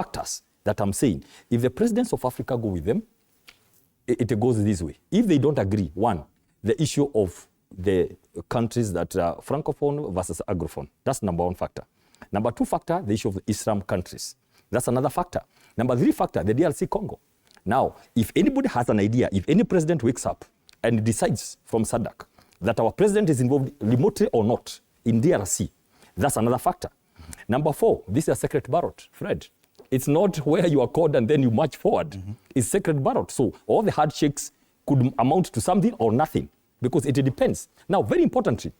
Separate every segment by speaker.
Speaker 1: factors that I'm saying. If the presidents of Africa go with them, it goes this way. If they don't agree, one, the issue of the countries that are Francophone versus Anglophone. That's number one factor. Number two factor, the issue of the Islam countries. That's another factor. Number three factor, the DRC Congo. Now, if anybody has an idea, if any president wakes up and decides from SADC that our president is involved remotely or not in DRC, that's another factor. Number four, this is a secret ballot, Fred. It's not where you are called and then you march forward. It's secret ballot. So all the handshakes could amount to something or nothing because it depends. Now, very importantly,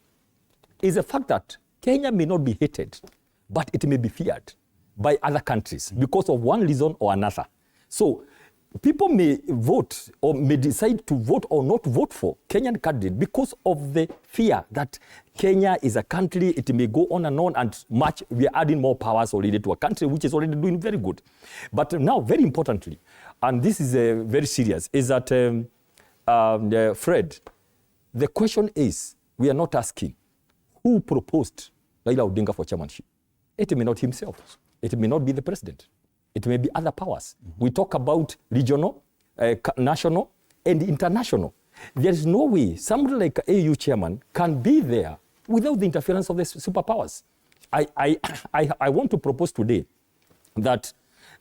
Speaker 1: is the fact that Kenya may not be hated, but it may be feared by other countries because of one reason or another. So people may vote or may decide to vote or not vote for Kenyan candidate because of the fear that Kenya is a country, it may go on and much, we are adding more powers already to a country which is already doing very good. But now, very importantly, and this is very serious, is that, Fred, the question is, we are not asking who proposed Raila Odinga for chairmanship. It may not himself. It may not be the president. It may be other powers. We talk about regional, national, and international. There is no way somebody like AU chairman can be there without the interference of the superpowers. I want to propose today that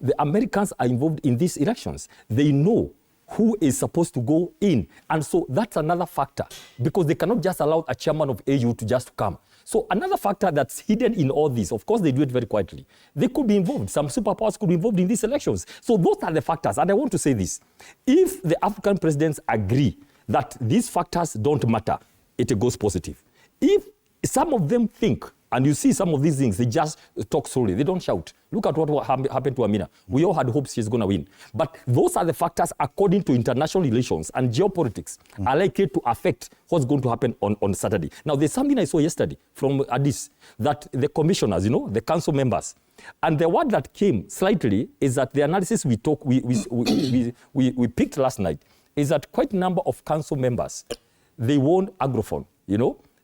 Speaker 1: the Americans are involved in these elections. They know who is supposed to go in. And so that's another factor because they cannot just allow a chairman of AU to just come. So another factor that's hidden in all this, of course they do it very quietly. They could be involved. Some superpowers could be involved in these elections. So those are the factors. And I want to say this. If the African presidents agree that these factors don't matter, it goes positive. If some of them think, and you see some of these things, they just talk slowly. They don't shout. Look at what happened to Amina. We all had hopes she's going to win. But those are the factors according to international relations and geopolitics are likely to affect what's going to happen on Saturday. Now, there's something I saw yesterday from Addis that the commissioners, the council members, and the word that came slightly is that the analysis we picked last night is that quite a number of council members, they won Anglophone,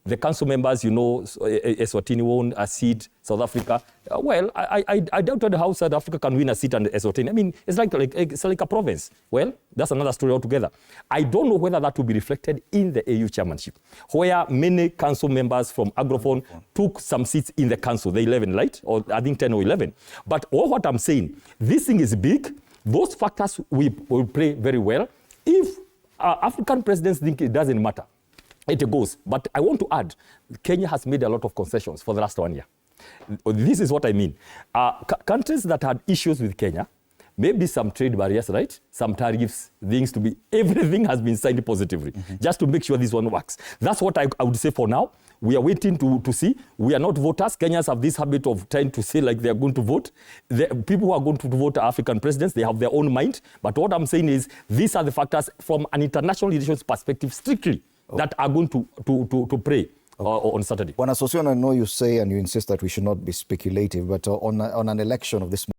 Speaker 1: The council members, Eswatini won a seat, South Africa. Well, I doubted how South Africa can win a seat under Eswatini. I mean, it's like a province. Well, that's another story altogether. I don't know whether that will be reflected in the AU chairmanship, where many council members from Anglophone took some seats in the council, the 11, right? Or I think 10 or 11. But all what I'm saying, this thing is big. Those factors will play very well. If African presidents think it doesn't matter, it goes. But I want to add, Kenya has made a lot of concessions for the last 1 year. This is what I mean. Countries that had issues with Kenya, maybe some trade barriers, right? Some tariffs, everything has been signed positively, just to make sure this one works. That's what I would say for now. We are waiting to see. We are not voters. Kenyans have this habit of trying to say like they are going to vote. The people who are going to vote are African presidents. They have their own mind. But what I'm saying is, these are the factors from an international relations perspective strictly that are going to play on Saturday.
Speaker 2: Bwana Sossion, I know you say and you insist that we should not be speculative, but on an election of this